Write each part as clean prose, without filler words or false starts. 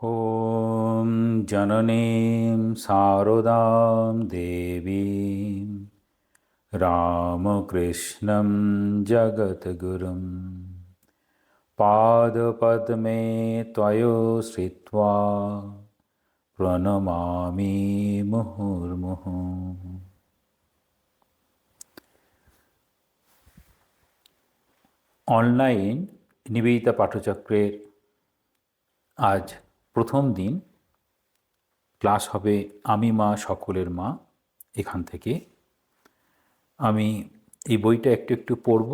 ॐ जननीं शारदां देवीं रामकृष्णं जगद्गुरुं पादपद्मे त्वयोश्रित्वा प्रणमामि मुहुर्मुहुः। অনলাইন নিবেদিতা পাঠচক্রের আজ প্রথম দিন। ক্লাস হবে আমি মা সকলের মা। এখান থেকে আমি এই বইটা একটু একটু পড়ব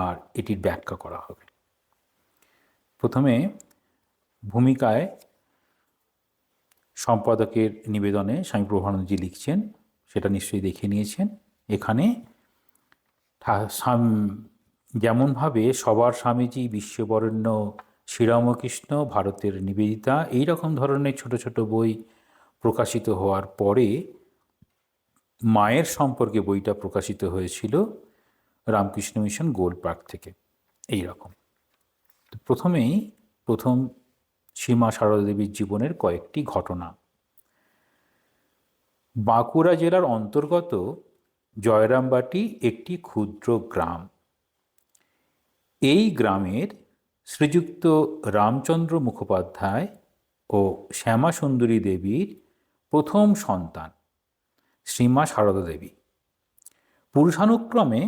আর এটির ব্যাখ্যা করা হবে। প্রথমে ভূমিকায় সম্পাদকের নিবেদনে স্বামী প্রভানন্দজি লিখছেন, সেটা নিশ্চয়ই দেখে নিয়েছেন। এখানে যেমনভাবে সবার স্বামীজি, বিশ্ববরেণ্য শ্রীরামকৃষ্ণ, ভারতের নিবেদিতা, এই রকম ধরনের ছোট ছোট বই প্রকাশিত হওয়ার পরে মায়ের সম্পর্কে বইটা প্রকাশিত হয়েছিল রামকৃষ্ণ মিশন গোলপার্ক থেকে। এই রকম প্রথম শ্রীমা সারদা দেবীর জীবনের কয়েকটি ঘটনা। বাঁকুড়া জেলার অন্তর্গত জয়রামবাটি একটি ক্ষুদ্র গ্রাম। এই গ্রামের শ্রীযুক্ত রামচন্দ্র মুখোপাধ্যায় ও শ্যামাসুন্দরী দেবীর প্রথম সন্তান শ্রীমা সারদা দেবী। পুরুষানুক্রমে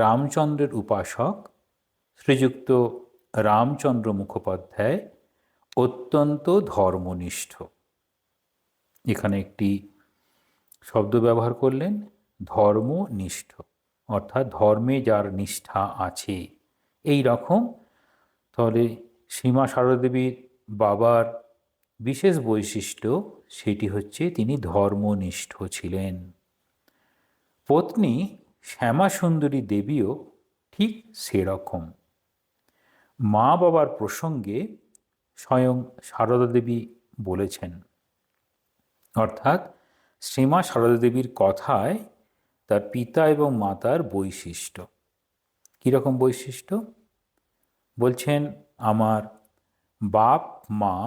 রামচন্দ্রের উপাসক শ্রীযুক্ত রামচন্দ্র মুখোপাধ্যায় অত্যন্ত ধর্মনিষ্ঠ। এখানে একটি শব্দ ব্যবহার করলেন, ধর্মনিষ্ঠ, অর্থাৎ ধর্মে যার নিষ্ঠা আছে এই রকম। তাহলে শ্রীমা সারদা দেবীর বাবার বিশেষ বৈশিষ্ট্য সেটি হচ্ছে তিনি ধর্মনিষ্ঠ ছিলেন। পত্নী শ্যামাসুন্দরী দেবীও ঠিক সেরকম। মা বাবার প্রসঙ্গে স্বয়ং সারদা দেবী বলেছেন, অর্থাৎ শ্রীমা সারদা দেবীর কথায় তার পিতা এবং মাতার বৈশিষ্ট্য। কীরকম বৈশিষ্ট্য বলছেন? আমার বাপ মা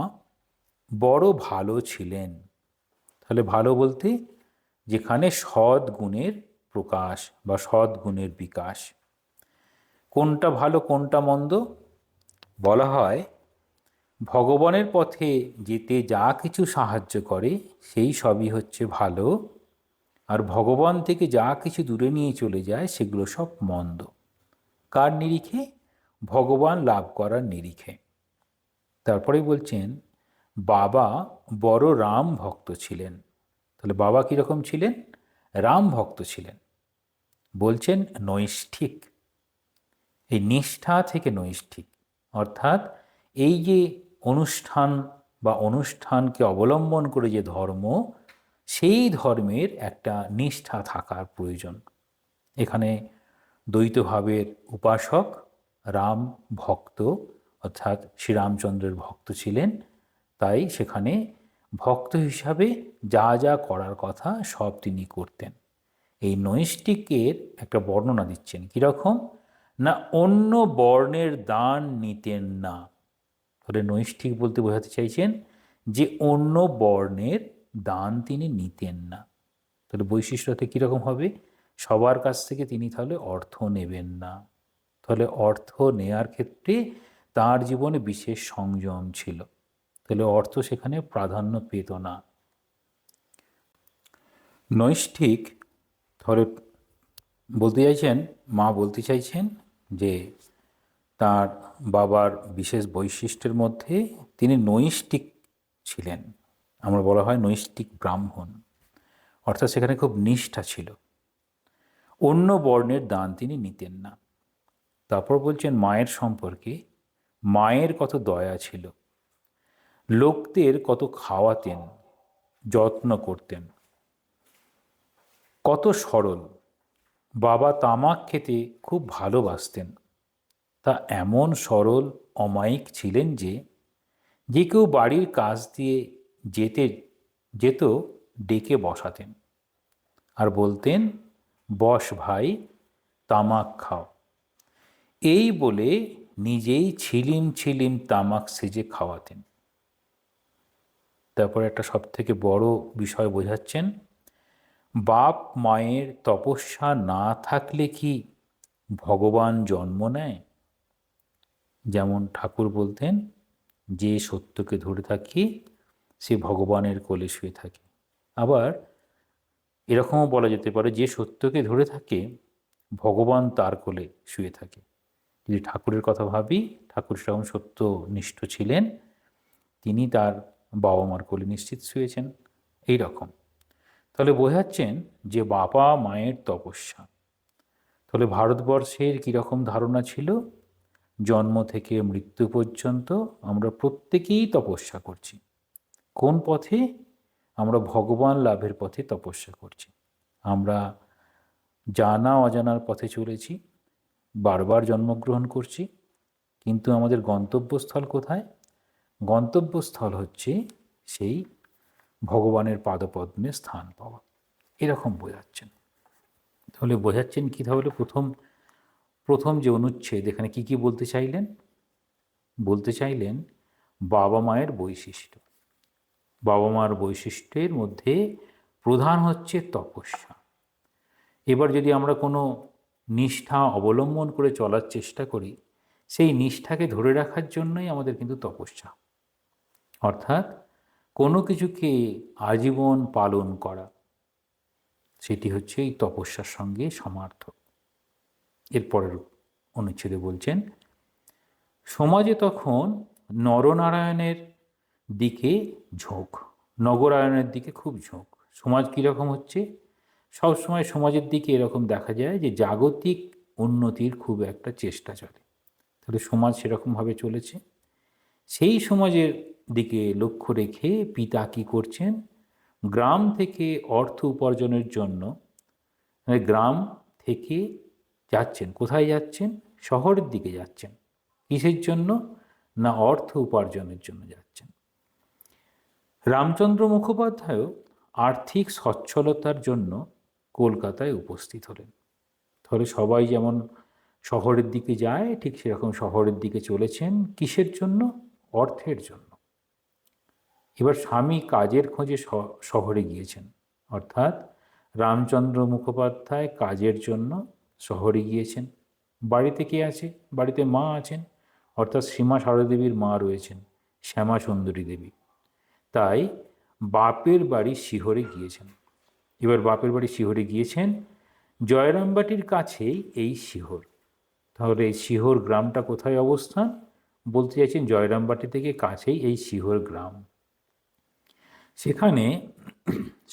বড় ভালো ছিলেন। তাহলে ভালো বলতে যেখানে সদ্গুণের প্রকাশ বা সদ্গুণের বিকাশ। কোনটা ভালো কোনটা মন্দ? বলা হয় ভগবানের পথে যেতে যা কিছু সাহায্য করে সেই সবই হচ্ছে ভালো, আর ভগবান থেকে যা কিছু দূরে নিয়ে চলে যায় সেগুলো সব মন্দ। কার নিরিখে? ভগবান লাভ করার নিরিখে। তারপরে বলছেন বাবা বড় রাম ভক্ত ছিলেন। তাহলে বাবা কীরকম ছিলেন? রাম ভক্ত ছিলেন। বলছেন নৈষ্ঠিক, এই নিষ্ঠা থেকে নৈষ্ঠিক, অর্থাৎ এই যে অনুষ্ঠান বা অনুষ্ঠানকে অবলম্বন করে যে ধর্ম, সেই ধর্মের একটা নিষ্ঠা থাকার প্রয়োজন। এখানে দ্বৈতভাবের উপাসক, রাম ভক্ত, অর্থাৎ শ্রীরামচন্দ্রের ভক্ত ছিলেন। তাই সেখানে ভক্ত হিসাবে যা যা করার কথা সব তিনি করতেন। এই নৈষ্ঠিকের একটা বর্ণনা দিচ্ছেন। কীরকম না, অন্য বর্ণের দান নিতেন না। তাহলে নৈষ্ঠিক বলতে বোঝাতে চাইছেন যে অন্য বর্ণের দান তিনি নিতেন না। তাহলে বৈশিষ্ট্যতে কীরকম হবে? সবার কাছ থেকে তিনি তাহলে অর্থ নেবেন না। তাহলে অর্থ নেয়ার ক্ষেত্রে তার জীবনে বিশেষ সংযম ছিল। তাহলে অর্থ সেখানে প্রাধান্য পেত না। নৈষ্ঠিক তাহলে বলতে চাইছেন, মা বলতে চাইছেন যে তার বাবার বিশেষ বৈশিষ্ট্যের মধ্যে তিনি নৈষ্ঠিক ছিলেন। আমরা বলা হয় নৈষ্ঠিক ব্রাহ্মণ, অর্থাৎ সেখানে খুব নিষ্ঠা ছিল। অন্য বর্ণের দান তিনি নিতেন না। তারপর বলছেন মায়ের সম্পর্কে, মায়ের কত দয়া ছিল, লোকদের কত খাওয়াতেন, যত্ন করতেন, কত সরল। বাবা তামাক খেতে খুব ভালোবাসতেন। তা এমন সরল অমায়িক ছিলেন যে যে কেউ বাড়ির কাজ দিয়ে যেত ডেকে বসাতেন আর বলতেন, বস ভাই, তামাক খাও। এই বলে নিজেই ছিলিম ছিলিম তামাক সেজে খাওয়াতেন। তারপরে একটা সবথেকে বড় বিষয় বোঝাচ্ছেন, বাপ মায়ের তপস্যা না থাকলে কি ভগবান জন্ম নেয়? যেমন ঠাকুর বলতেন, যে সত্যকে ধরে থাকে সে ভগবানের কোলে শুয়ে থাকে। আবার এরকমও বলা যেতে পারে, যে সত্যকে ধরে থাকে ভগবান তার কোলে শুয়ে থাকে। যদি ঠাকুরের কথা ভাবি, ঠাকুর সেরকম সত্যনিষ্ঠ ছিলেন, তিনি তার বাবা মার কোলে নিশ্চিত শুয়েছেন। এই রকম তাহলে বোঝাচ্ছেন যে বাবা মায়ের তপস্যা। তাহলে ভারতবর্ষের কীরকম ধারণা ছিল? জন্ম থেকে মৃত্যু পর্যন্ত আমরা প্রত্যেকেই তপস্যা করছি। কোন পথে? আমরা ভগবান লাভের পথে তপস্যা করছি। আমরা জানা অজানার পথে চলেছি, বারবার জন্মগ্রহণ করছি, কিন্তু আমাদের গন্তব্যস্থল কোথায়? গন্তব্যস্থল হচ্ছে সেই ভগবানের পাদপদ্মে স্থান পাওয়া। এরকম বোঝাচ্ছেন। তাহলে বোঝাচ্ছেন কি? তাহলে প্রথম যে অনুচ্ছেদ, এখানে কি কি বলতে চাইলেন? বলতে চাইলেন বাবা মায়ের বৈশিষ্ট্য। বাবা মার বৈশিষ্ট্যের মধ্যে প্রধান হচ্ছে তপস্যা। এবার যদি আমরা কোনো নিষ্ঠা অবলম্বন করে চলার চেষ্টা করি, সেই নিষ্ঠাকে ধরে রাখার জন্যই আমাদের কিন্তু তপস্যা, অর্থাৎ কোনো কিছুকে আজীবন পালন করা, সেটি হচ্ছে এই তপস্যার সঙ্গে সমার্থক। এরপরের অনুচ্ছেদে বলছেন, সমাজে তখন নরনারায়ণের দিকে ঝোঁক, নগরায়ণের দিকে খুব ঝোঁক। সমাজ কীরকম হচ্ছে? সবসময় সমাজের দিকে এরকম দেখা যায় যে জাগতিক উন্নতির খুব একটা চেষ্টা চলে। তাহলে সমাজ সেরকমভাবে চলেছে। সেই সমাজের দিকে লক্ষ্য রেখে পিতা কী করছেন? গ্রাম থেকে অর্থ উপার্জনের জন্য গ্রাম থেকে যাচ্ছেন। কোথায় যাচ্ছেন? শহরের দিকে যাচ্ছেন। কিসের জন্য? না অর্থ উপার্জনের জন্য যাচ্ছেন। রামচন্দ্র মুখোপাধ্যায়ও আর্থিক সচ্ছলতার জন্য কলকাতায় উপস্থিত হলেন। তাহলে সবাই যেমন শহরের দিকে যায়, ঠিক সেরকম শহরের দিকে চলেছেন। কিসের জন্য? অর্থের জন্য। এবার স্বামী কাজের খোঁজে শহরে গিয়েছেন, অর্থাৎ রামচন্দ্র মুখোপাধ্যায় কাজের জন্য শহরে গিয়েছেন। বাড়িতে কে আছে? বাড়িতে মা আছেন, অর্থাৎ শ্রীমা সারদা দেবীর মা রয়েছেন, শ্যামা সুন্দরী দেবী। তাই বাপের বাড়ি শিহরে গিয়েছেন। এবার বাপের বাড়ি শিহরে গিয়েছেন, জয়রামবাটির কাছেই এই শিহর। তাহলে এই শিহর গ্রামটা কোথায় অবস্থান? বলতে চাইছেন জয়রামবাটি থেকে কাছেই এই শিহর গ্রাম। সেখানে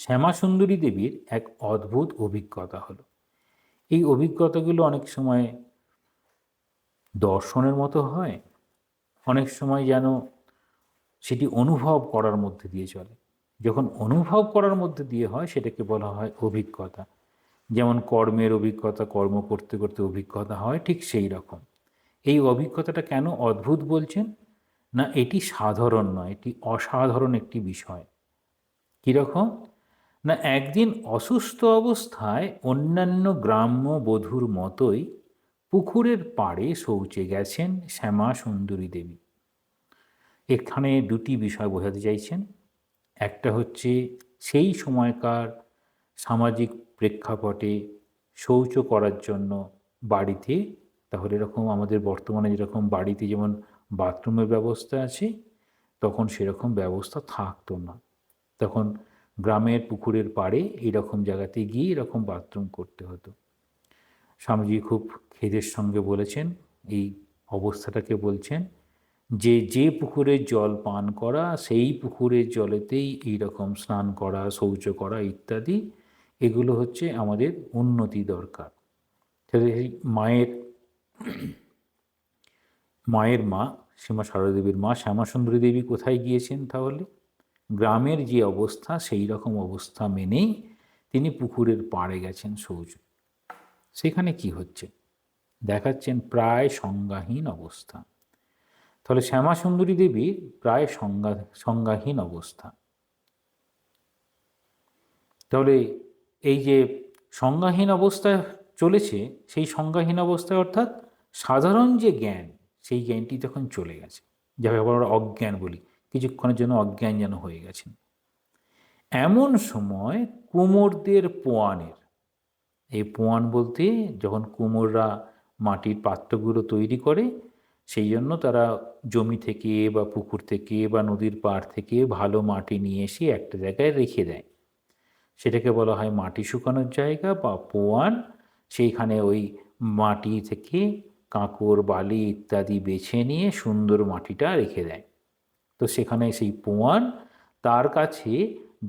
শ্যামাসুন্দরী দেবীর এক অদ্ভুত অভিজ্ঞতা হলো। এই অভিজ্ঞতাগুলো অনেক সময় দর্শনের মতো হয়, অনেক সময় যেন সেটি অনুভব করার মধ্যে দিয়ে চলে। যখন অনুভব করার মধ্যে দিয়ে হয় সেটাকে বলা হয় অভিজ্ঞতা। যেমন কর্মের অভিজ্ঞতা, কর্ম করতে করতে অভিজ্ঞতা হয়, ঠিক সেই রকম এই অভিজ্ঞতাটা কেন অদ্ভুত বলছেন? না এটি সাধারণ নয়, এটি অসাধারণ একটি বিষয়। কীরকম? না একদিন অসুস্থ অবস্থায় অন্যান্য গ্রাম্য বধূর মতোই পুকুরের পাড়ে শৌচে গেছেন শ্যামা সুন্দরী দেবী। এখানে দুটি বিষয় বোঝাতে চাইছেন। একটা হচ্ছে সেই সময়কার সামাজিক প্রেক্ষাপটে শৌচ করার জন্য বাড়িতে, তাহলে এরকম আমাদের বর্তমানে যেরকম বাড়িতে যেমন বাথরুমের ব্যবস্থা আছে, তখন সেরকম ব্যবস্থা থাকতো না। তখন গ্রামের পুকুরের পাড়ে এইরকম জায়গাতে গিয়ে এরকম বাথরুম করতে হতো। স্বামীজি খুব খেদের সঙ্গে বলেছেন, এই অবস্থাটাকে বলছেন যে যে পুকুরের জল পান করা, সেই পুকুরের জলেতেই এইরকম স্নান করা, শৌচ করা ইত্যাদি, এগুলো হচ্ছে আমাদের উন্নতি দরকার। তাহলে এই মায়ের মা শ্রীমা সারদা দেবীর মা শ্যামাসুন্দরী দেবী কোথায় গিয়েছেন? তাহলে গ্রামের যে অবস্থা সেই রকম অবস্থা মেনেই তিনি পুকুরের পাড়ে গেছেন শৌচ। সেখানে কি হচ্ছে? দেখাচ্ছেন প্রায় সংজ্ঞাহীন অবস্থা। তাহলে শ্যামাসুন্দরী দেবীর প্রায় সংজ্ঞাহীন অবস্থা। তাহলে এই যে সংজ্ঞাহীন অবস্থায় চলেছে, সেই সংজ্ঞাহীন অবস্থায় অর্থাৎ সাধারণ যে জ্ঞান, সেই জ্ঞানটি তখন চলে গেছে, যাকে আমরা অজ্ঞান বলি। কিছুক্ষণের জন্য অজ্ঞান যেন হয়ে গেছেন। এমন সময় কুমোরদের পোয়ানের, এই পোয়ান বলতে যখন কুমোররা মাটির পাত্রগুলো তৈরি করে, সেই জন্য তারা জমি থেকে বা পুকুর থেকে বা নদীর পাড় থেকে ভালো মাটি নিয়ে এসে একটা জায়গায় রেখে দেয়, সেটাকে বলা হয় মাটি শুকানোর জায়গা বা পোয়ান। সেইখানে ওই মাটি থেকে কাঁকড় বালি ইত্যাদি বেছে নিয়ে সুন্দর মাটিটা রেখে দেয়। তো সেখানে সেই পোয়ান, তার কাছে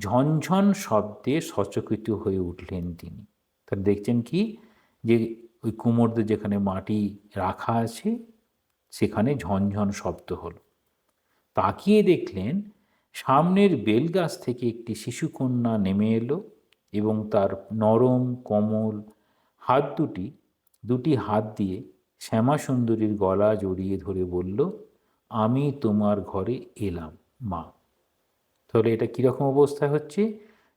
ঝনঝন শব্দে সচকিত হয়ে উঠলেন তিনি। তার দেখছেন কি, যে ওই কুমোরদের যেখানে মাটি রাখা আছে সেখানে ঝনঝন শব্দ হলো। তাকিয়ে দেখলেন সামনের বেলগাছ থেকে একটি শিশুকন্যা নেমে এলো এবং তার নরম কোমল হাত দুটি হাত দিয়ে শ্যামাসুন্দরীর গলা জড়িয়ে ধরে বলল, আমি তোমার ঘরে এলাম মা। তাহলে এটা কীরকম অবস্থায় হচ্ছে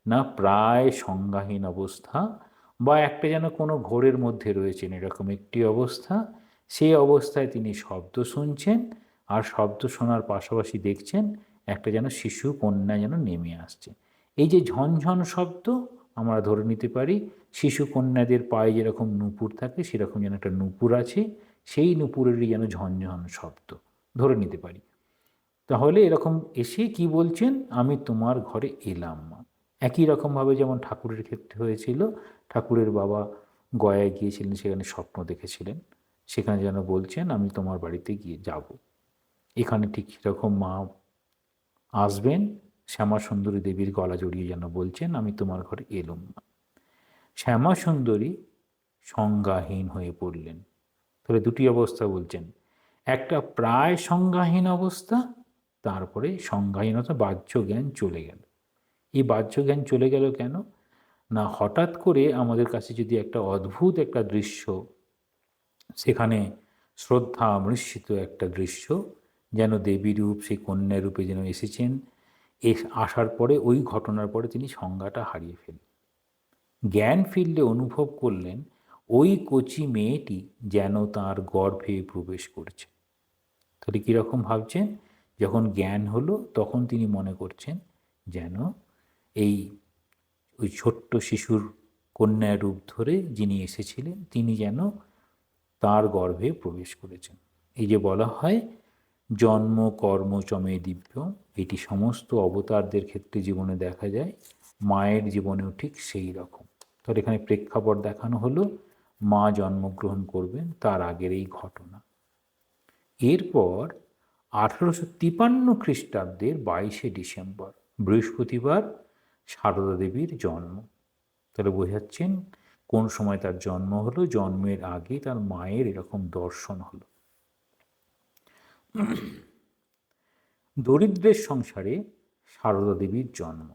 না, প্রায় সংজ্ঞাহীন অবস্থা বা একটা যেন কোনো ঘোরের মধ্যে রয়েছেন এরকম একটি অবস্থা। সেই অবস্থায় তিনি শব্দ শুনছেন, আর শব্দ শোনার পাশাপাশি দেখছেন একটা যেন শিশু কন্যা যেন নেমে আসছে। এই যে ঝনঝন শব্দ, আমরা ধরে নিতে পারি শিশু কন্যাদের পায়ে যেরকম নূপুর থাকে সেরকম যেন একটা নূপুর আছে, সেই নূপুরেরই যেন ঝনঝন শব্দ ধরে নিতে পারি। তাহলে এরকম এসে কি বলছেন, আমি তোমার ঘরে এলাম মা। একই রকমভাবে যেমন ঠাকুরের ক্ষেত্রে হয়েছিল, ঠাকুরের বাবা গয়ায় গিয়েছিলেন, সেখানে স্বপ্ন দেখেছিলেন, সেখানে যেন বলছেন আমি তোমার বাড়িতে গিয়ে যাব। এখানে ঠিক সেরকম মা আসবেন, শ্যামা সুন্দরী দেবীর গলা জড়িয়ে যেন বলছেন আমি তোমার ঘরে এলুম মা। শ্যামা সুন্দরী সংজ্ঞাহীন হয়ে পড়লেন। তাহলে দুটি অবস্থা বলছেন, একটা প্রায় সংজ্ঞাহীন অবস্থা, তারপরে সংজ্ঞাহীনতা, বাহ্য জ্ঞান চলে গেল। এই বাহ্য জ্ঞান চলে গেল কেন না, হঠাৎ করে আমাদের কাছে যদি একটা অদ্ভুত একটা দৃশ্য, সেখানে শ্রদ্ধা মৃষিত একটা দৃশ্য, যেন দেবী রূপ সেই কন্যা রূপে যেন এসেছেন, আসার পরে ওই ঘটনার পরে তিনি সংজ্ঞাটা হারিয়ে ফেললেন। জ্ঞান ফিরলে অনুভব করলেন ওই কচি মেয়েটি যেন তার গর্ভে প্রবেশ করছে। তাহলে কীরকম ভাবছেন, যখন জ্ঞান হলো তখন তিনি মনে করছেন যেন এই ওই ছোট্ট শিশুর কন্যা রূপ ধরে যিনি এসেছিলেন তিনি যেন তার গর্ভে প্রবেশ করেছেন। এই যে বলা হয় জন্ম কর্ম চমে দিব্য, এটি সমস্ত অবতারদের ক্ষেত্রে জীবনে দেখা যায়, মায়ের জীবনেও ঠিক সেই রকম। তাহলে এখানে প্রেক্ষাপট দেখানো হলো মা জন্মগ্রহণ করবেন তার আগের এই ঘটনা। এরপর 1853 খ্রিস্টাব্দের 22শে ডিসেম্বর বৃহস্পতিবার সারদা দেবীর জন্ম। তাহলে বোঝাচ্ছেন কোন সময় তার জন্ম হলো, জন্মের আগে তার মায়ের এরকম দর্শন হলো। দরিদ্রের সংসারে সারদা দেবীর জন্ম।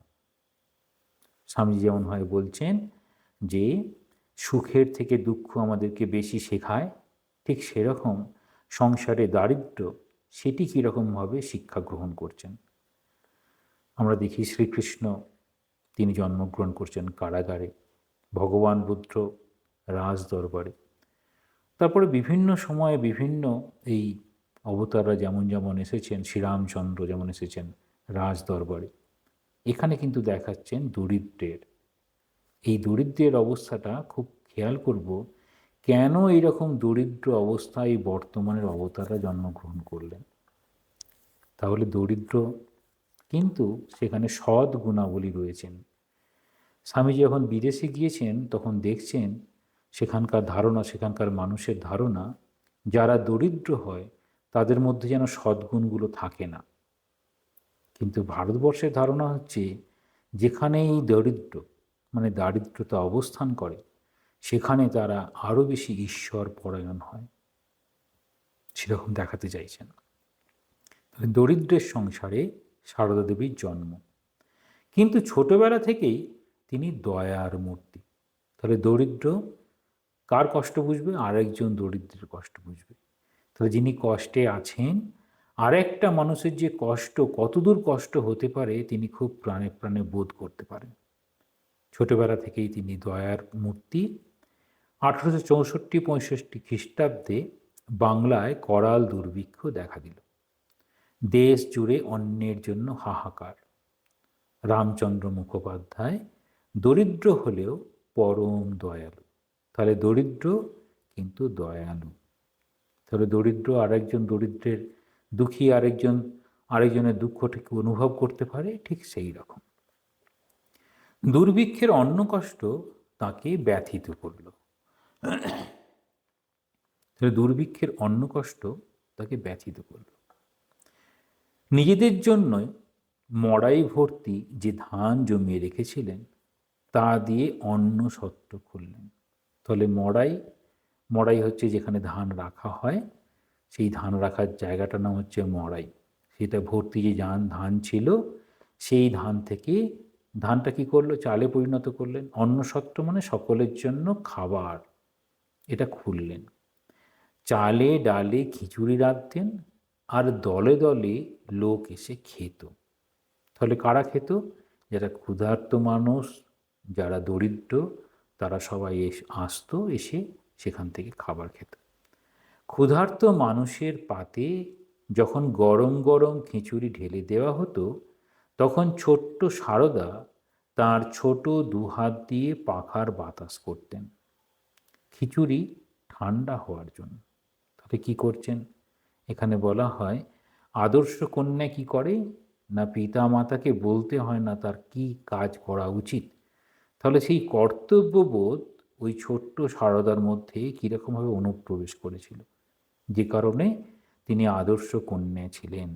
স্বামীজি যেমনভাবে বলছেন যে সুখের থেকে দুঃখ আমাদেরকে বেশি শেখায়, ঠিক সেরকম সংসারে দারিদ্র্য সেটি কীরকমভাবে শিক্ষা গ্রহণ করছেন। আমরা দেখি শ্রীকৃষ্ণ তিনি জন্মগ্রহণ করছেন কারাগারে, ভগবান বুদ্ধ রাজ দরবারে, তারপরে বিভিন্ন সময়ে বিভিন্ন এই অবতাররা যেমন যেমন এসেছেন, শ্রীরামচন্দ্র যেমন এসেছেন রাজ দরবারে, এখানে কিন্তু দেখাচ্ছেন দরিদ্রের। এই দরিদ্রের অবস্থাটা খুব খেয়াল করব, কেন এইরকম দরিদ্র অবস্থায় বর্তমানের অবতাররা জন্মগ্রহণ করলেন। তাহলে দরিদ্র কিন্তু সেখানে সৎ গুণাবলী রয়েছেন। স্বামীজি যখন বিদেশে গিয়েছেন তখন দেখছেন সেখানকার ধারণা, সেখানকার মানুষের ধারণা, যারা দরিদ্র হয় তাদের মধ্যে যেন সদ্গুণগুলো থাকে না। কিন্তু ভারতবর্ষের ধারণা হচ্ছে যেখানেই দরিদ্র মানে দারিদ্রতা অবস্থান করে সেখানে তারা আরও বেশি ঈশ্বর পরায়ণ হয়, সেরকম দেখাতে চাইছেন। দরিদ্রের সংসারে সারদা দেবীর জন্ম, কিন্তু ছোটবেলা থেকেই তিনি দয়ার মূর্তি। তাহলে দরিদ্র কার কষ্ট বুঝবে, আরেকজন দরিদ্রের কষ্ট বুঝবে। তাহলে যিনি কষ্টে আছেন, আরেকটা মানুষের যে কষ্ট, কতদূর কষ্ট হতে পারে তিনি খুব প্রাণে প্রাণে বোধ করতে পারেন। ছোটবেলা থেকেই তিনি দয়ার মূর্তি। 1864-65 খ্রিস্টাব্দে বাংলায় করাল দুর্ভিক্ষ দেখা দিল। দেশ জুড়ে অন্যের জন্য হাহাকার। রামচন্দ্র মুখোপাধ্যায় দরিদ্র হলেও পরম দয়ালু। তাহলে দরিদ্র কিন্তু দয়ালু। তাহলে দরিদ্র আরেকজন দরিদ্রের, দুঃখী আরেকজনের দুঃখটিকে অনুভব করতে পারে, ঠিক সেই রকম। দুর্ভিক্ষের অন্ন কষ্ট তাকে ব্যথিত করল। তাহলে দুর্ভিক্ষের অন্ন কষ্ট তাকে ব্যথিত করল। নিজেদের জন্য মড়াই ভর্তি যে ধান জমিয়ে রেখেছিলেন তা দিয়ে অন্ন সত্র খুললেন। তাহলে মড়াই হচ্ছে যেখানে ধান রাখা হয়, সেই ধান রাখার জায়গাটার নাম হচ্ছে মড়াই। সেটা ভর্তি যে ধান ছিল, সেই ধান থেকে ধানটা কী করলো, চালে পরিণত করলেন। অন্নসত্র মানে সকলের জন্য খাবার, এটা খুললেন। চালে ডালে খিচুড়ি রাখতেন, আর দলে দলে লোক এসে খেত। তাহলে কারা খেত? যারা ক্ষুধার্ত মানুষ, যারা দরিদ্র, তারা সবাই আসতো, এসে সেখান থেকে খাবার খেত। ক্ষুধার্ত মানুষের পাতে যখন গরম গরম খিচুড়ি ঢেলে দেওয়া হতো, তখন ছোট্ট সারদা তার ছোট দুহাত দিয়ে পাখার বাতাস করতেন খিচুড়ি ঠান্ডা হওয়ার জন্য। তাহলে কী করছেন? এখানে বলা হয় আদর্শ কন্যা কি করে না, পিতা মাতাকে বলতে হয় না তার কি কাজ করা উচিত। তাহলে সেই কর্তব্যবোধ ওই ছোট্ট সারদার মধ্যে কীরকমভাবে অনুপ্রবেশ করেছিল, যে কারণে তিনি আদর্শ কন্যা ছিলেন।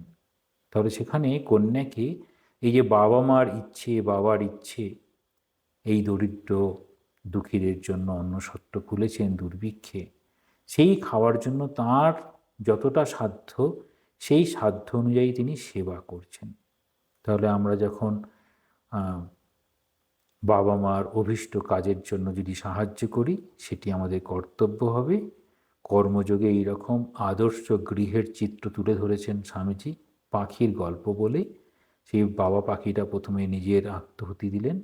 তাহলে সেখানে কন্যাকে এই যে বাবা মার ইচ্ছে, বাবার ইচ্ছে, এই দরিদ্র দুঃখীদের জন্য অন্নসত্র খুলেছেন দুর্ভিক্ষে, সেই খাওয়ার জন্য তার যতটা সাধ্য, সেই সাধ্য অনুযায়ী তিনি সেবা করছেন। তাহলে আমরা যখন বাবা মার অভীষ্ট কাজের জন্য যদি সাহায্য করি, সেটি আমাদের কর্তব্য হবে। কর্মযোগে এইরকম আদর্শ গৃহের চিত্র তুলে ধরেছেন স্বামীজি পাখির গল্প বলে। সেই বাবা পাখিটা প্রথমে নিজের আত্মহুতি দিলেন,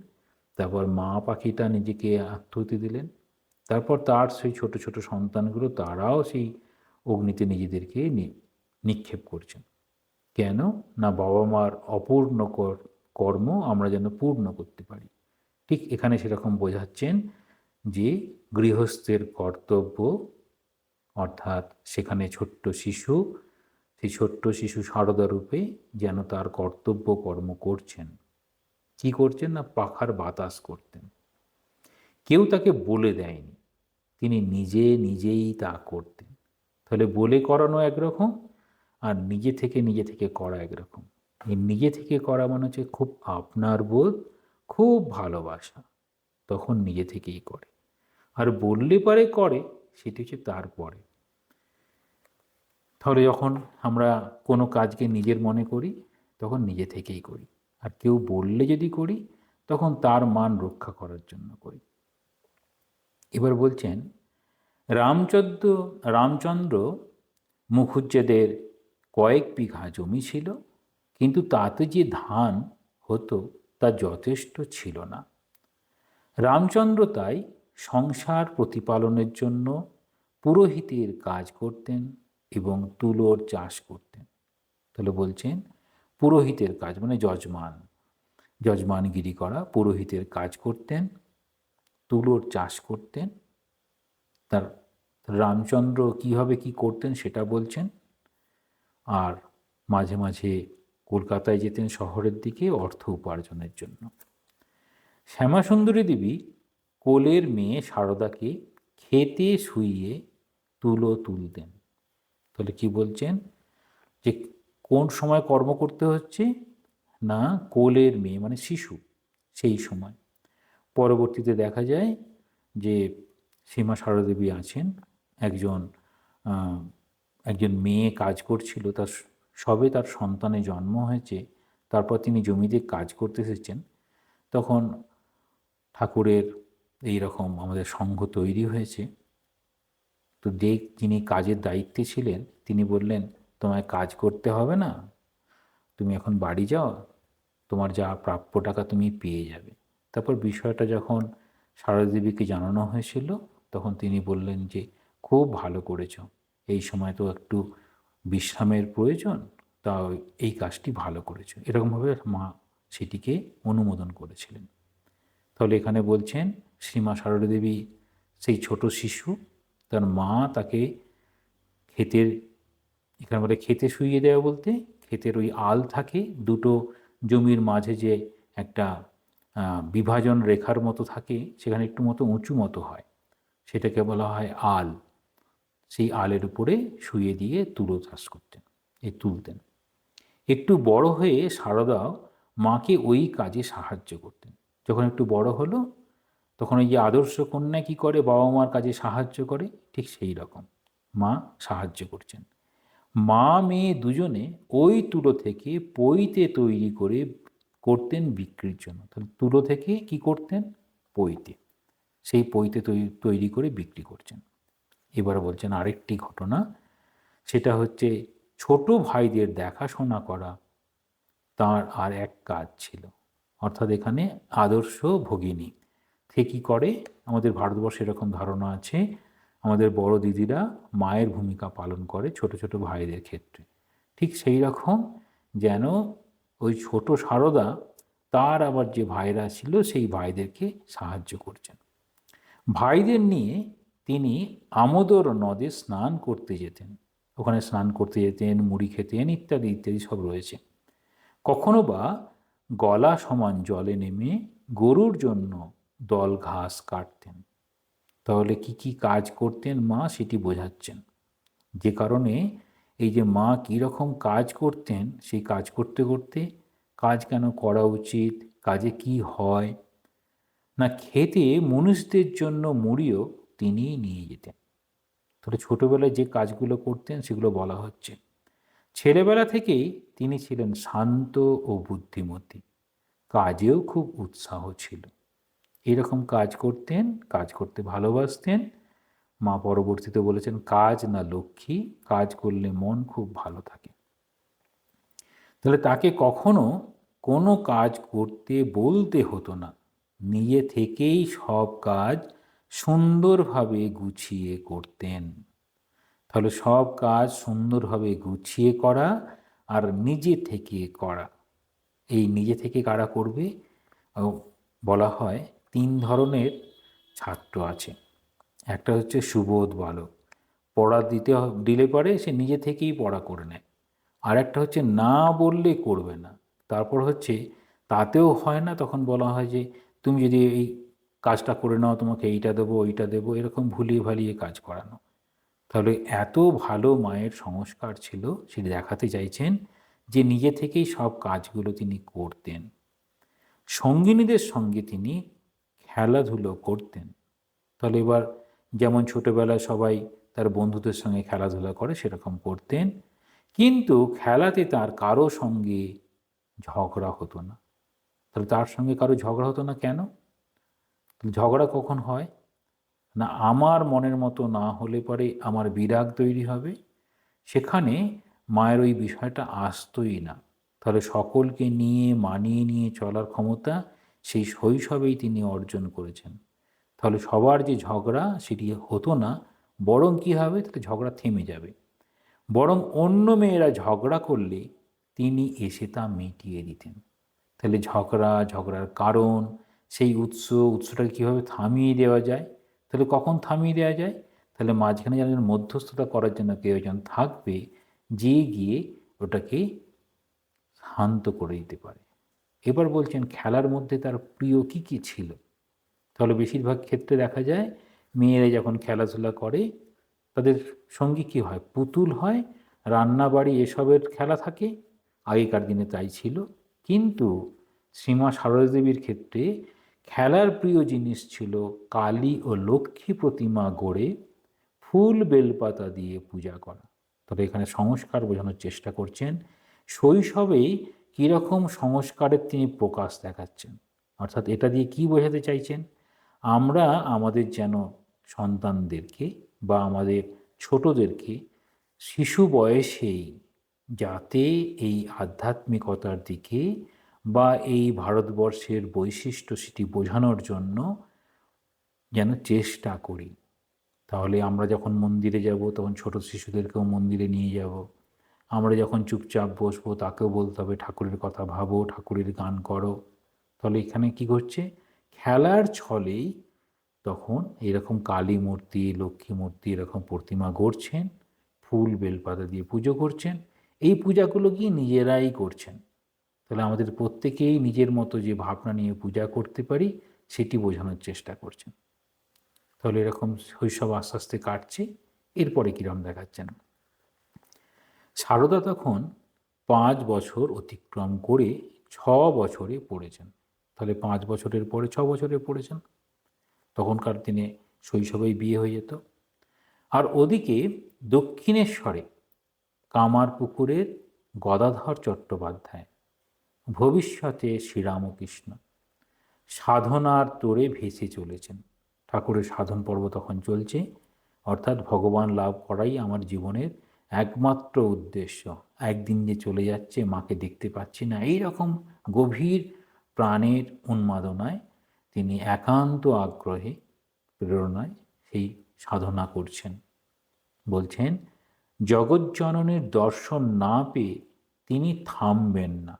তারপর মা পাখিটা নিজেকে আত্মহুতি দিলেন, তারপর তার সেই ছোট ছোট সন্তানগুলো তারাও সেই অগ্নিতে নিজেদেরকে নিক্ষেপ করছেন। কেন না, বাবা মার অপূর্ণ কর্ম আমরা যেন পূর্ণ করতে পারি। ঠিক এখানে সেরকম বোঝাচ্ছেন যে গৃহস্থের কর্তব্য, অর্থাৎ সেখানে ছোট্ট শিশু, সেই ছোট্ট শিশু সারদা রূপে যেন তার কর্তব্য কর্ম করছেন। কি করছেন না, পাখার বাতাস করতেন। কেউ তাকে বলে দেয়নি, তিনি নিজেই তা করতেন। তাহলে বলে করানো একরকম, আর নিজে থেকে করা একরকম। এই নিজে থেকে করা মানে হচ্ছে খুব আপনার বোধ, খুব ভালোবাসা, তখন নিজে থেকেই করে। আর বললে পারে করে, সেটি হচ্ছে তারপরে। তাহলে যখন আমরা কোনো কাজকে নিজের মনে করি, তখন নিজে থেকেই করি। আর কেউ বললে যদি করি, তখন তার মান রক্ষা করার জন্য করি। এবার বলছেন রামচন্দ্র মুখুজ্জেদের কয়েক বিঘা জমি ছিল, কিন্তু তাতে যে ধান হতো তা যথেষ্ট ছিল না। রামচন্দ্র তাই সংসার প্রতিপালনের জন্য পুরোহিতের কাজ করতেন এবং তুলোর চাষ করতেন। তাহলে বলছেন পুরোহিতের কাজ মানে যজমানগিরি করা, পুরোহিতের কাজ করতেন, তুলোর চাষ করতেন। তার রামচন্দ্র কীভাবে কি করতেন সেটা বলছেন। আর মাঝে মাঝে কলকাতায় যেতেন শহরের দিকে অর্থ উপার্জনের জন্য। শ্যামাসুন্দরী দেবী কোলের মেয়ে সারদাকে খেতে শুইয়ে তুলো তুলতেন। তাহলে কি বলছেন যে কোন সময় কর্ম করতে হচ্ছে না, কোলের মেয়ে মানে শিশু, সেই সময়। পরবর্তীতে দেখা যায় যে সীমা সারদা দেবী আছেন, একজন মেয়ে কাজ করছিল, সবে তার সন্তানের জন্ম হয়েছে, তারপর তিনি জমিতে কাজ করতে এসেছেন। তখন ঠাকুরের এই রকম আমাদের সংঘ তৈরি হয়েছে। তো যিনি কাজের দায়িত্বে ছিলেন, তিনি বললেন তোমায় কাজ করতে হবে না, তুমি এখন বাড়ি যাও, তোমার যা প্রাপ্য টাকা তুমি পেয়ে যাবে। তারপর বিষয়টা যখন সারদা দেবীকে জানানো হয়েছিল, তখন তিনি বললেন যে খুব ভালো করেছ, এই সময় তো একটু বিশ্রামের প্রয়োজন, তা এই কাজটি ভালো করেছো, এরকমভাবে মা সেটিকে অনুমোদন করেছিলেন। তাহলে এখানে বলছেন শ্রীমা সারদা দেবী সেই ছোট শিশু, তার মা তাকে ক্ষেতের, এখানে বলে খেতে শুইয়ে দেওয়া বলতে ক্ষেতের ওই আল থাকে, দুটো জমির মাঝে যে একটা বিভাজন রেখার মতো থাকে, সেখানে একটু মতো উঁচু মতো হয়, সেটাকে বলা হয় আল। সেই আলের উপরে শুইয়ে দিয়ে তুলো চাষ করতেন, তুলতেন। একটু বড় হয়ে সারদাও মাকে ওই কাজে সাহায্য করতেন। যখন একটু বড় হলো, তখন ওই যে আদর্শ কন্যা কী করে, বাবা মার কাজে সাহায্য করে, ঠিক সেই রকম মা সাহায্য করছেন। মা মেয়ে দুজনে ওই তুলো থেকে পৈতে তৈরি করে করতেন বিক্রির জন্য। তাহলে তুলো থেকে কি করতেন? পৈতে, সেই পৈতে তৈরি করে বিক্রি করছেন। এবার বলছেন আরেকটি ঘটনা, সেটা হচ্ছে ছোট ভাইদের দেখাশোনা করা তার আর এক কাজ ছিল। অর্থাৎ এখানে আদর্শ ভগিনী সে কী করে, আমাদের ভারতবর্ষে এরকম ধারণা আছে আমাদের বড় দিদিরা মায়ের ভূমিকা পালন করে ছোট ছোট ভাইদের ক্ষেত্রে, ঠিক সেই রকম যেন ওই ছোট সারদা তার আবার যে ভাইরা ছিল সেই ভাইদেরকে সাহায্য করছেন। ভাইদের নিয়ে তিনি আমোদর নদে স্নান করতে যেতেন, ওখানে স্নান করতে যেতেন, মুড়ি খেতেন, ইত্যাদি ইত্যাদি সব রয়েছে। কখনো বা গলা সমান জলে নেমে গরুর জন্য দল ঘাস কাটতেন। তাহলে কি কি কাজ করতেন মা সেটি বোঝাচ্ছেন, যে কারণে এই যে মা কীরকম কাজ করতেন, সেই কাজ করতে করতে কাজ কেন করা উচিত, কাজে কি হয় না, খেতে মনুষ্যদের জন্য মুড়িও তিনিই নিয়ে যেতেন। তাহলে ছোটোবেলায় যে কাজগুলো করতেন সেগুলো বলা হচ্ছে। ছেলেবেলা থেকেই তিনি ছিলেন শান্ত ও বুদ্ধিমতী, কাজেও খুব উৎসাহ ছিল। এরকম কাজ করতেন, কাজ করতে ভালোবাসতেন। মা পরবর্তীতে বলেছেন কাজ না লক্ষ্মী, কাজ করলে মন খুব ভালো থাকে। তাহলে তাকে কখনো কোনো কাজ করতে বলতে হতো না, নিজে থেকেই সব কাজ সুন্দরভাবে গুছিয়ে করতেন। তাহলে সব কাজ সুন্দরভাবে গুছিয়ে করা আর নিজে থেকে করা, এই নিজে থেকে কারা করবে, বলা হয় তিন ধরনের ছাত্র আছে। একটা হচ্ছে সুবোধ বালক, পড়া দিলে পরে সে নিজে থেকেই পড়া করে নেয়। আর একটা হচ্ছে না বললে করবে না। তারপর হচ্ছে তাতেও হয় না, তখন বলা হয় যে তুমি যদি এই কাজটা করে নাও তোমাকে এইটা দেবো ওইটা দেবো, এরকম ভুলিয়ে ভালিয়ে কাজ করানো। তাহলে এত ভালো মায়ের সংস্কার ছিল, সেটি দেখাতে চাইছেন যে নিজে থেকেই সব কাজগুলো তিনি করতেন। সঙ্গিনীদের সঙ্গে তিনি খেলাধুলো করতেন। তাহলে এবার যেমন ছোটোবেলায় সবাই তার বন্ধুদের সঙ্গে খেলাধুলা করে সেরকম করতেন, কিন্তু খেলাতে তার কারো সঙ্গে ঝগড়া হতো না। তাহলে তার সঙ্গে কারো ঝগড়া হতো না কেন? ঝগড়া কখন হয় না, আমার মনের মতো না হলে পরে আমার বিরাগ তৈরি হবে, সেখানে মায়ের ওই বিষয়টা আসতোই না। তাহলে সকলকে নিয়ে মানিয়ে নিয়ে চলার ক্ষমতা সেই শৈশবেই তিনি অর্জন করেছেন। তাহলে সবার যে ঝগড়া সেটি হতো না, বরং কী হবে, তাহলে ঝগড়া থেমে যাবে। বরং অন্য মেয়েরা ঝগড়া করলে তিনি এসে তা মিটিয়ে দিতেন। তাহলে ঝগড়ার কারণ, সেই উৎসটাকে কীভাবে থামিয়ে দেওয়া যায়, তাহলে কখন থামিয়ে দেওয়া যায়, তাহলে মাঝখানে যেন মধ্যস্থতা করার জন্য কেউ একজন থাকবে, যে গিয়ে ওটাকে শান্ত করে দিতে পারে। এবার বলছেন খেলার মধ্যে তার প্রিয় কী কী ছিল। তাহলে বেশিরভাগ ক্ষেত্রে দেখা যায় মেয়েরা যখন খেলাধুলা করে তাদের সঙ্গী কী হয়, পুতুল হয়, রান্নাবাড়ি এসবের খেলা থাকে, আগেকার দিনে তাই ছিল। কিন্তু শ্রীমা সারদা দেবীর ক্ষেত্রে খেলার প্রিয় জিনিস ছিল কালী ও লক্ষ্মী প্রতিমা গড়ে ফুল বেলপাতা দিয়ে পূজা করা। তবে এখানে সংস্কার বোঝানোর চেষ্টা করছেন, শৈশবেই কীরকম সংস্কারের তিনি প্রকাশ দেখাচ্ছেন। অর্থাৎ এটা দিয়ে কি বোঝাতে চাইছেন, আমরা আমাদের যেন সন্তানদেরকে বা আমাদের ছোটদেরকে শিশু বয়সেই যাতে এই আধ্যাত্মিকতার দিকে বা এই ভারতবর্ষের বৈশিষ্ট্য সেটি বোঝানোর জন্য যেন চেষ্টা করি। তাহলে আমরা যখন মন্দিরে যাব তখন ছোট শিশুদেরকেও মন্দিরে নিয়ে যাব, আমরা যখন চুপচাপ বসবো তাকেও বলতে হবে ঠাকুরের কথা ভাবো, ঠাকুরের গান করো। তাহলে এখানে কি করছে, খেলার ছলেই তখন এরকম কালী মূর্তি, লক্ষ্মী মূর্তি এরকম প্রতিমা গড়ছেন, ফুল বেলপাতা দিয়ে পুজো করছেন। এই পূজাগুলো কি নিজেরাই করছেন। তাহলে আমাদের প্রত্যেকেই নিজের মতো যে ভাবনা নিয়ে পূজা করতে পারি সেটি বোঝানোর চেষ্টা করছেন। তাহলে এরকম শৈশব আস্তে আস্তে কাটছে। এরপরে কিরম দেখাচ্ছেন, সারদা তখন 5 বছর অতিক্রম করে 6 বছরে পড়েছেন। তাহলে 5 বছরের পরে 6 বছরে পড়েছেন। তখনকার দিনে শৈশবেই বিয়ে হয়ে যেত। আর ওদিকে দক্ষিণেশ্বরে কামারপুকুরের গদাধর চট্টোপাধ্যায়, ভবিষ্যতে শ্রীরামকৃষ্ণ, সাধনার তোড়ে ভেসে চলেছেন। ঠাকুরের সাধন পর্ব তখন চলছে, অর্থাৎ ভগবান লাভ করাই আমার জীবনের একমাত্র উদ্দেশ্য। একদিন যে চলে যাচ্ছে, মাকে দেখতে পাচ্ছি না, এই রকম গভীর প্রাণের উন্মাদনায় তিনি একান্ত আগ্রহে, প্রেরণায় সেই সাধনা করছেন। বলছেন, জগজ্জননীর দর্শন না পেয়ে তিনি থামবেন না।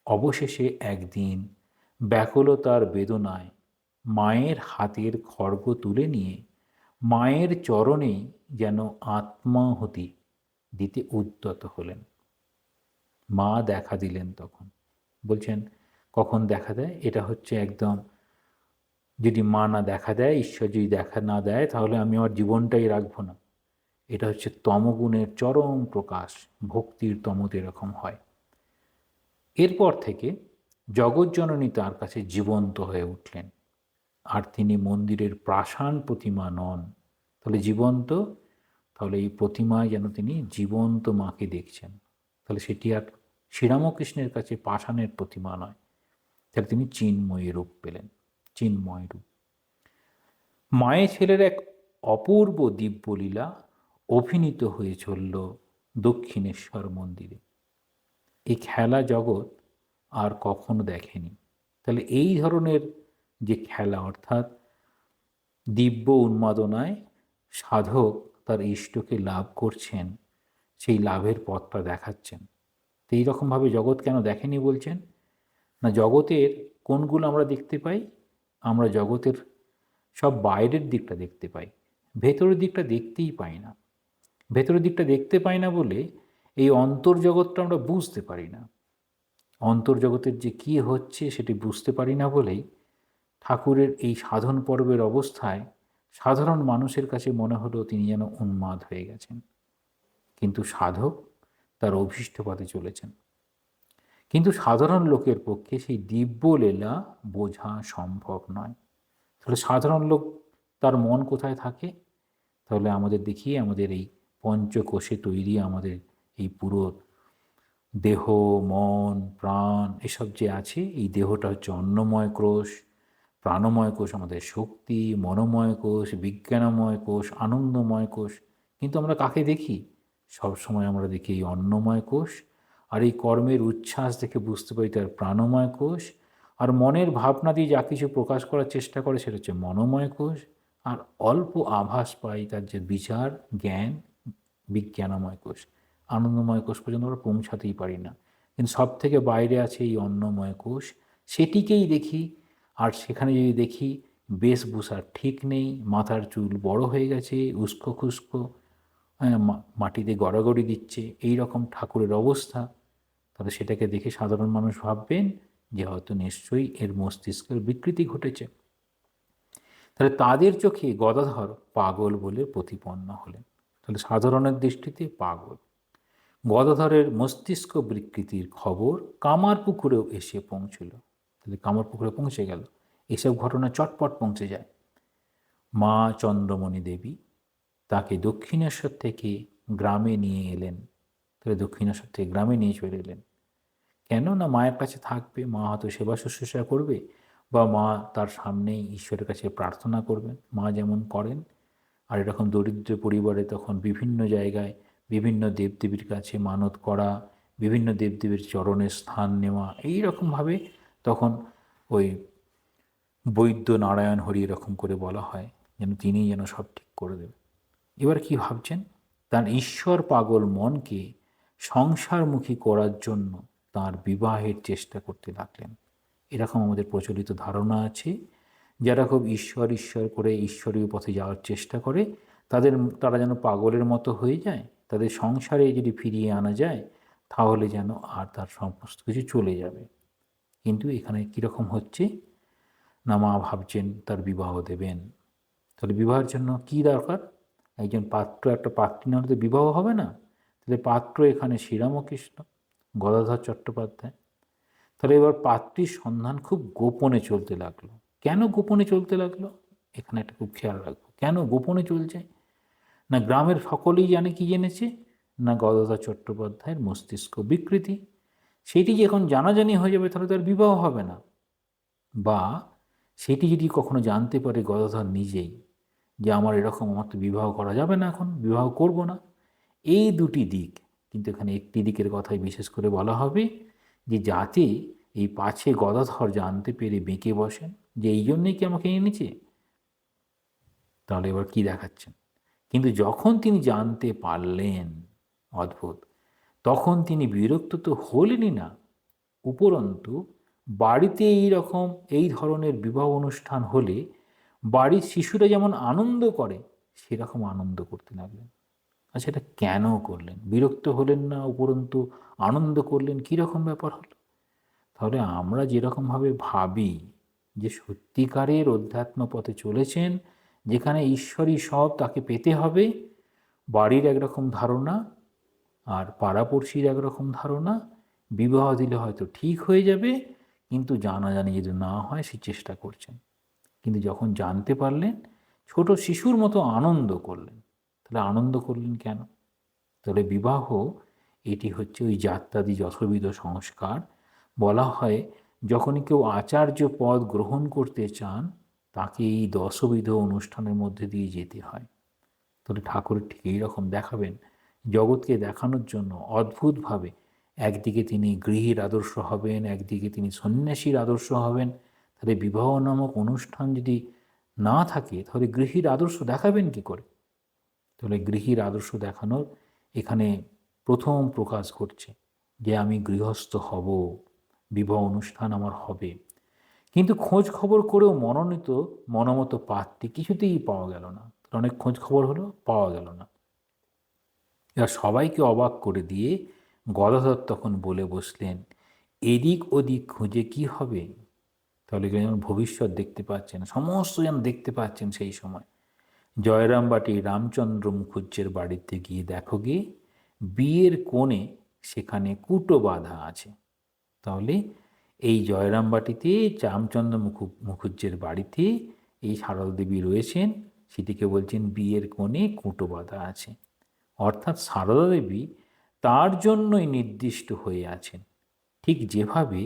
অবশেষে একদিন ব্যাকুলতার বেদনায় মায়ের হাতের খড়গ তুলে নিয়ে মায়ের চরণেই যেন আত্মাহুতি দিতে উদ্যত হলেন। মা দেখা দিলেন তখন। বলছেন, কখন দেখা দেয়? এটা হচ্ছে একদম, যদি মা না দেখা দেয়, ঈশ্বর যদি দেখা না দেয়, তাহলে আমি আমার জীবনটাই রাখবো না। এটা হচ্ছে তমগুণের চরম প্রকাশ, ভক্তির তমতে এরকম হয়। এরপর থেকে জগজ্জননী তার কাছে জীবন্ত হয়ে উঠলেন। আর তিনি মন্দিরের প্রাসান প্রতিমা নন, তাহলে জীবন্ত, তাহলে এই প্রতিমায় যেন তিনি জীবন্ত মাকে দেখছেন। তাহলে সেটি আর শ্রীরামকৃষ্ণের কাছে পাষাণের প্রতিমা নয়, তাহলে তিনি চিন্ময়ী রূপ পেলেন, চিন্ময় রূপ। মায়ের ছেলের এক অপূর্ব দিব্যলীলা অভিনীত হয়ে চলল দক্ষিণেশ্বর মন্দিরে। এই খেলা জগৎ আর কখনো দেখেনি। তাহলে এই ধরনের যে খেলা, অর্থাৎ দিব্য উন্মাদনায় সাধক তার ইষ্টকে লাভ করছেন, সেই লাভের পথটা দেখাচ্ছেন। তো এইরকমভাবে জগৎ কেন দেখেনি বলছেন না, জগতের কোনগুলো আমরা দেখতে পাই? আমরা জগতের সব বাইরের দিকটা দেখতে পাই, ভেতরের দিকটা দেখতেই পাই না। ভেতরের দিকটা দেখতে পাই না বলে এই অন্তর্জগৎটা আমরা বুঝতে পারি না। অন্তর্জগতের যে কী হচ্ছে সেটি বুঝতে পারি না বলেই ঠাকুরের এই সাধন পর্বের অবস্থায় সাধারণ মানুষের কাছে মনে হলো তিনি যেন উন্মাদ হয়ে গেছেন, কিন্তু সাধক তার অভীষ্ট পথে চলেছেন। কিন্তু সাধারণ লোকের পক্ষে সেই দিব্য লীলা বোঝা সম্ভব নয়। তাহলে সাধারণ লোক, তার মন কোথায় থাকে? তাহলে আমাদের দেখি, আমাদের এই পঞ্চকোষে তৈরি আমাদের এই পুরো দেহ, মন, প্রাণ এসব যে আছে, এই দেহটা হচ্ছে অন্নময় কোষ, প্রাণময় কোষ আমাদের শক্তি, মনোময় কোষ, বিজ্ঞানময় কোষ, আনন্দময় কোষ। কিন্তু আমরা কাকে দেখি? সবসময় আমরা দেখি এই অন্নময় কোষ, আর এই কর্মের উচ্ছ্বাস দেখে বুঝতে পারি তার প্রাণময় কোষ, আর মনের ভাবনা দিয়ে যা কিছু প্রকাশ করার চেষ্টা করে সেটা হচ্ছে মনোময় কোষ, আর অল্প আভাস পাই তার যে বিচার, জ্ঞান, বিজ্ঞানময় কোষ। আনন্দময় কোষ পর্যন্ত আমরা পৌঁছাতেই পারি না। কিন্তু সব থেকে বাইরে আছে এই অন্নময় কোষ, সেটিকেই দেখি। আর সেখানে যদি দেখি বেশভূষার ঠিক নেই, মাথার চুল বড় হয়ে গেছে, উস্কো খুস্কো, মাটিতে গড়াগড়ি দিচ্ছে, এই রকম ঠাকুরের অবস্থা, তাহলে সেটাকে দেখে সাধারণ মানুষ ভাববেন যে হয়তো নিশ্চয়ই এর মস্তিষ্কের বিকৃতি ঘটেছে। তাহলে তাদের চোখে গদাধর পাগল বলে প্রতিপন্ন হলেন। তাহলে সাধারণের দৃষ্টিতে পাগল। গদাধরের মস্তিষ্ক বিকৃতির খবর কামারপুকুরেও এসে পৌঁছল। তাহলে কামারপুকুরে পৌঁছে গেল, এসব ঘটনা চটপট পৌঁছে যায়। মা চন্দ্রমণি দেবী তাকে দক্ষিণেশ্বর থেকে গ্রামে নিয়ে এলেন। তাহলে দক্ষিণেশ্বর থেকে গ্রামে নিয়ে চলে এলেন কেন? না মায়ের কাছে থাকবে, মা হয়তো সেবা শুশ্রূষা করবে, বা মা তার সামনেই ঈশ্বরের কাছে প্রার্থনা করবেন, মা যেমন করেন। আর এরকম দরিদ্র পরিবারে তখন বিভিন্ন জায়গায় বিভিন্ন দেবদেবীর কাছে মানত করা, বিভিন্ন দেবদেবীর চরণে স্থান নেওয়া, এই রকমভাবে তখন ওই বৈদ্য নারায়ণ হরি এরকম করে বলা হয় যেন তিনিই যেন সব ঠিক করে দেবেন। এবার কি ভাবছেন? তার ঈশ্বর পাগল মনকে সংসারমুখী করার জন্য তার বিবাহের চেষ্টা করতে লাগলেন। এরকম আমাদের প্রচলিত ধারণা আছে, যারা খুব ঈশ্বর ঈশ্বর করে ঈশ্বরীয় পথে যাওয়ার চেষ্টা করে তারা যেন পাগলের মতো হয়ে যায়, তাদের সংসারে যদি ফিরিয়ে আনা যায় তাহলে যেন আর তার সমস্ত কিছু চলে যাবে। কিন্তু এখানে কীরকম হচ্ছে না, মা ভাবছেন তার বিবাহ দেবেন। তাহলে বিবাহের জন্য কি দরকার? একজন পাত্র, একটা পাত্রী না হলে তো বিবাহ হবে না। তাহলে পাত্র এখানে শ্রীরামকৃষ্ণ, গদাধর চট্টোপাধ্যায়। তাহলে এবার পাত্রীর সন্ধান খুব গোপনে চলতে লাগলো। কেন গোপনে চলতে লাগলো? এখানে একটা খুব খেয়াল রাখবো, কেন গোপনে চলছে? না গ্রামের সকলেই জানে, কি জেনেছে? না গদাধর চট্টোপাধ্যায়ের মস্তিষ্ক বিকৃতি। সেটি যখন জানাজানি হয়ে যাবে তাহলে তার বিবাহ হবে না। বা সেটি যদি কখনো জানতে পারে গদাধর নিজেই যে আমার এরকম, আমার তো বিবাহ করা যাবে না, এখন বিবাহ করব না। এই দুটি দিক, কিন্তু এখানে একটি দিকের কথাই বিশেষ করে বলা হবে, যে যাতে এই পাছে গদাধর জানতে পেরে বেঁকে বসেন যে এই জন্যই কি আমাকে এনেছে। তাহলে এবার কি দেখাচ্ছেন? কিন্তু যখন তিনি জানতে পারলেন, অদ্ভুত, তখন তিনি বিরক্ত তো হলেনই না, উপরন্তু বাড়িতে এই ধরনের বিবাহ অনুষ্ঠান হলে বাড়ির শিশুরা যেমন আনন্দ করে সেরকম আনন্দ করতে লাগলেন। আচ্ছা, এটা কেন করলেন? বিরক্ত হলেন না, উপরন্তু আনন্দ করলেন, কীরকম ব্যাপার হলো? তাহলে আমরা যেরকমভাবে ভাবি যে সত্যিকারের অধ্যাত্ম পথে চলেছেন, যেখানে ঈশ্বরই সব, তাকে পেতে হবে, বাড়ির একরকম ধারণা আর পাড়াপড়শির একরকম ধারণা, বিবাহ দিলে হয়তো ঠিক হয়ে যাবে, কিন্তু জানাজানি যদি না হয় সে চেষ্টা করছেন। কিন্তু যখন জানতে পারলেন, ছোট শিশুর মতো আনন্দ করলেন। তাহলে আনন্দ করলেন কেন? তাহলে বিবাহ এটি হচ্ছে ওই যাত্রাদি যশোবিধ সংস্কার। বলা হয় যখনই কেউ আচার্য পদ গ্রহণ করতে চান তাকে এই দশবিধ অনুষ্ঠানের মধ্যে দিয়ে যেতে হয়। তাহলে ঠাকুর ঠিক এইরকম দেখাবেন, জগৎকে দেখানোর জন্য অদ্ভুতভাবে একদিকে তিনি গৃহীর আদর্শ হবেন, একদিকে তিনি সন্ন্যাসীর আদর্শ হবেন। তাহলে বিবাহ নামক অনুষ্ঠান যদি না থাকে তাহলে গৃহীর আদর্শ দেখাবেন কি করে? তাহলে গৃহীর আদর্শ দেখানোর এখানে প্রথম প্রকাশ করছে যে আমি গৃহস্থ হব, বিবাহ অনুষ্ঠান আমার হবে। কিন্তু খোঁজ খবর করেও মনোমতো পাত্রী কিছুতেই পাওয়া গেল না। অনেক খোঁজ খবর হলো, পাওয়া গেল না। এবার সবাইকে অবাক করে দিয়ে গদাধর তখন বলে বসলেন, এদিক ওদিক খুঁজে কি হবে? তাহলে যেন ভবিষ্যৎ দেখতে পাচ্ছেন, সমস্ত যেন দেখতে পাচ্ছেন। সেই সময় জয়রামবাটি রামচন্দ্র মুখুজ্জের বাড়িতে গিয়ে দেখো গে, বিয়ের কোণে সেখানে কুটো বাঁধা আছে। তাহলে এই জয়রামবাটিতে রামচন্দ্র মুখুজ্জের বাড়িতে এই সারদা দেবী রয়েছেন, সেটিকে বলছেন বিয়ের কোণে কুটো বাঁধা আছে। অর্থাৎ সারদা দেবী তার জন্যই নির্দিষ্ট হয়ে আছেন। ঠিক যেভাবে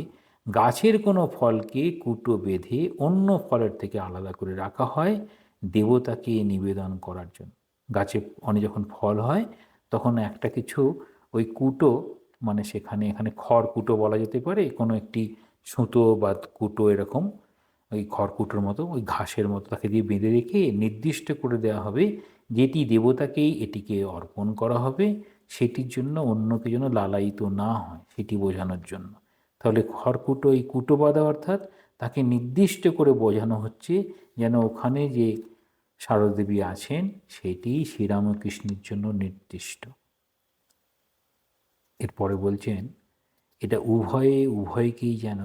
গাছের কোনো ফলকে কুটো বেঁধে অন্য ফলের থেকে আলাদা করে রাখা হয় দেবতাকে নিবেদন করার জন্য। গাছে যখন ফল হয় তখন একটা কিছু ওই কুটো, মানে এখানে খড়কুটো বলা যেতে পারে, কোনো একটি সুতো বা কুটো এরকম ওই খড়কুটোর মতো, ওই ঘাসের মতো, তাকে দিয়ে বেঁধে রেখে নির্দিষ্ট করে দেওয়া হবে যেটি দেবতাকেই এটিকে অর্পণ করা হবে, সেটির জন্য অন্যকে যেন লালায়িত না হয় সেটি বোঝানোর জন্য। তাহলে খড়কুটো, এই কুটো বাঁধা অর্থাৎ তাকে নির্দিষ্ট করে বোঝানো হচ্ছে যেন ওখানে যে শারদাদেবী আছেন সেটি শ্রীরামকৃষ্ণের জন্য নির্দিষ্ট। এরপরে বলছেন এটা উভয়কেই যেন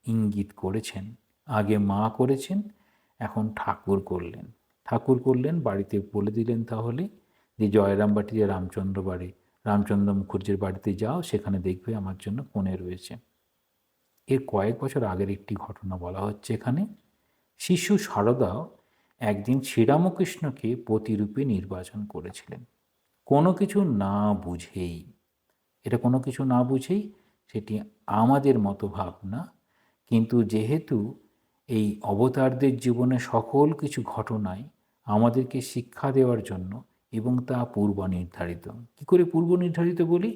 ইঙ্গিত করেছেন। আগে মা করেছেন, এখন ঠাকুর করলেন। বাড়িতে বলে দিলেন তাহলে যে জয়রামবাটিতে রামচন্দ্র মুখুজ্জের বাড়িতে যাও, সেখানে দেখবে আমার জন্য কোণে রয়েছে। এর কয়েক বছর আগের একটি ঘটনা বলা হচ্ছে এখানে। শিশু সারদাও একদিন শ্রীরামকৃষ্ণকে পতিরূপে নির্বাচন করেছিলেন, কোনো কিছু না বুঝেই। এটা কোনো কিছু না বুঝেই, সেটি আমাদের মতো ভাবনা। কিন্তু যেহেতু এই অবতারদের জীবনে সকল কিছু ঘটনাই আমাদেরকে শিক্ষা দেওয়ার জন্য এবং তা পূর্ব নির্ধারিত। কী করে পূর্ব নির্ধারিত বলি?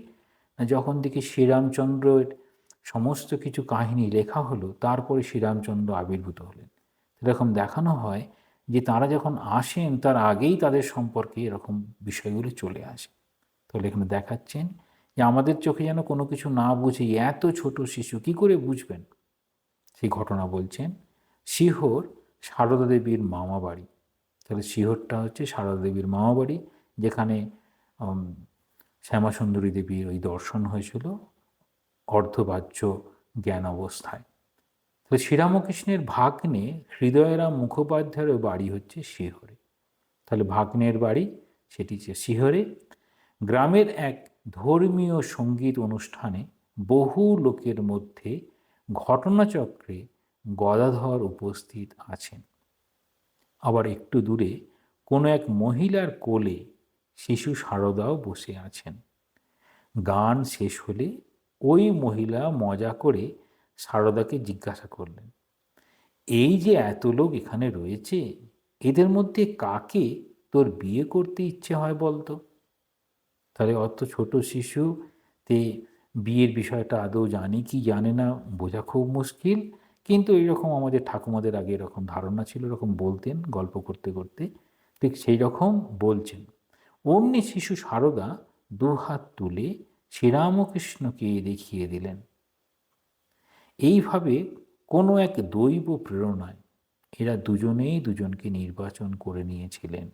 না, যখন দেখি শ্রীরামচন্দ্রের সমস্ত কিছু কাহিনী লেখা হলো, তারপরে শ্রীরামচন্দ্র আবির্ভূত হলেন। এরকম দেখানো হয় যে তারা যখন আসেন তার আগেই তাদের সম্পর্কে এরকম বিষয়গুলি চলে আসে। তাহলে এখানে দেখাচ্ছেন যে আমাদের চোখে যেন কোনো কিছু না বুঝে এত ছোট শিশু কি করে বুঝবেন। সেই ঘটনা বলছেন। শিহর সারদা দেবীর মামা বাড়ি। তাহলে শিহরটা হচ্ছে সারদা দেবীর মামা বাড়ি, যেখানে শ্যামাসুন্দরী দেবীর ওই দর্শন হয়েছিল অর্ধবাহ্য জ্ঞান অবস্থায়। তো শ্রীরামকৃষ্ণের ভাগ্নে হৃদয়রাম মুখোপাধ্যায়ের বাড়ি হচ্ছে শিহরে। তাহলে ভাগ্নের বাড়ি সেটি হচ্ছে শিহরে। গ্রামের এক ধর্মীয় সঙ্গীত অনুষ্ঠানে বহু লোকের মধ্যে ঘটনাচক্রে গদাধর উপস্থিত আছেন। আবার একটু দূরে কোনো এক মহিলার কোলে শিশু সারদাও বসে আছেন। গান শেষ হলে ওই মহিলা মজা করে সারদাকে জিজ্ঞাসা করলেন, এই যে এত লোক এখানে রয়েছে, এদের মধ্যে কাকে তোর বিয়ে করতে ইচ্ছে হয় বলতো। তাহলে অত ছোট শিশু তে বিয়ের বিষয়টা আদৌ জানে কি জানে না বোঝা খুব মুশকিল। কিন্তু এইরকম আমাদের ঠাকুমাদের আগে এরকম ধারণা ছিল, এরকম বলতেন গল্প করতে করতে, ঠিক সেই রকম বলছেন। অমনি শিশু সারদা দুহাত তুলে শ্রীরামকৃষ্ণকে দেখিয়ে দিলেন। এইভাবে কোনো এক দৈব প্রেরণায় এরা দুজনেই দুজনকে নির্বাচন করে নিয়েছিলেন।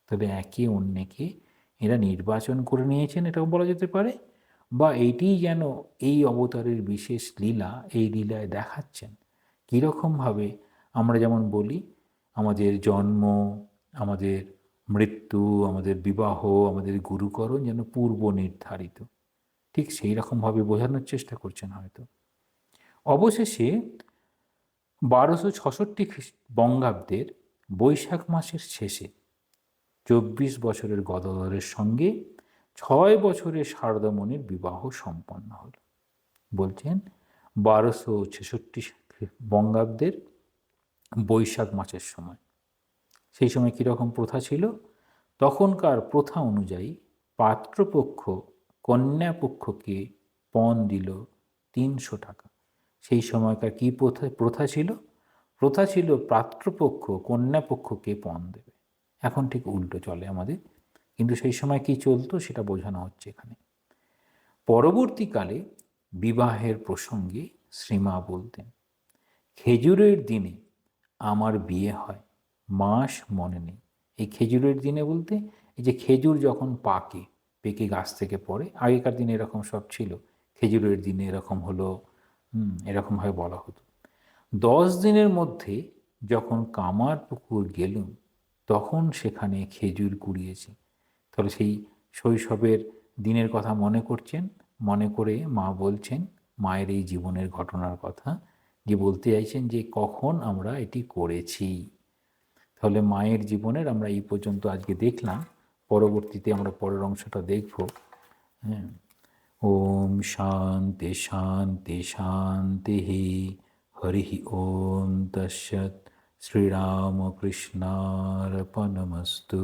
তবে একে অন্যকে এরা নির্বাচন করে নিয়েছেন, এটাও বলা যেতে পারে। বা এইটিই যেন এই অবতারের বিশেষ লীলা, এই লীলায় দেখাচ্ছেন কীরকমভাবে আমরা যেমন বলি আমাদের জন্ম, আমাদের মৃত্যু, আমাদের বিবাহ, আমাদের গুরুকরণ যেন পূর্ব নির্ধারিত, ঠিক সেই রকমভাবে বোঝানোর চেষ্টা করছেন হয়তো। অবশেষে 1266 বঙ্গাব্দের বৈশাখ মাসের শেষে 24 বছরের গদাধরের সঙ্গে 6 বছরের শারদামণির বিবাহ সম্পন্ন হল। বলছেন 1266 বঙ্গাব্দের বৈশাখ মাসের সময়। সেই সময় কীরকম প্রথা ছিল? তখনকার প্রথা অনুযায়ী পাত্রপক্ষ কন্যাপক্ষকে পণ দিল 300 টাকা। সেই সময়কার কী প্রথা ছিল? প্রথা ছিল পাত্রপক্ষ কন্যাপক্ষকে পণ দেবে। এখন ঠিক উল্টো চলে আমাদের, কিন্তু সেই সময় কি চলতো সেটা বোঝানো হচ্ছে এখানে। পরবর্তীকালে বিবাহের প্রসঙ্গে শ্রীমা বলতেন, খেজুরের দিনে আমার বিয়ে হয়, মাস মনে নেই। এই খেজুরের দিনে বলতে এই যে খেজুর যখন পেকে গাছ থেকে পড়ে, আগেকার দিনে এরকম সব ছিল, খেজুরের দিনে এরকম হলো, এরকমভাবে বলা হতো। 10 দিনের মধ্যে যখন কামার পুকুর গেলুম তখন সেখানে খেজুর কুড়িয়েছি। তাহলে সেই শৈশবের দিনের কথা মনে করছেন, মনে করে মা বলছেন মায়ের এই জীবনের ঘটনার কথা, যে বলতে চাইছেন যে কখন আমরা এটি করেছি। তাহলে মায়ের জীবনের আমরা এই পর্যন্ত আজকে দেখলাম, পরবর্তীতে আমরা পরের অংশটা দেখব। হ্যাঁ, ওম শান্তি শান্তি শান্তি। হরি ওম তৎসৎ। শ্রীরামকৃষ্ণার্পণমস্তু।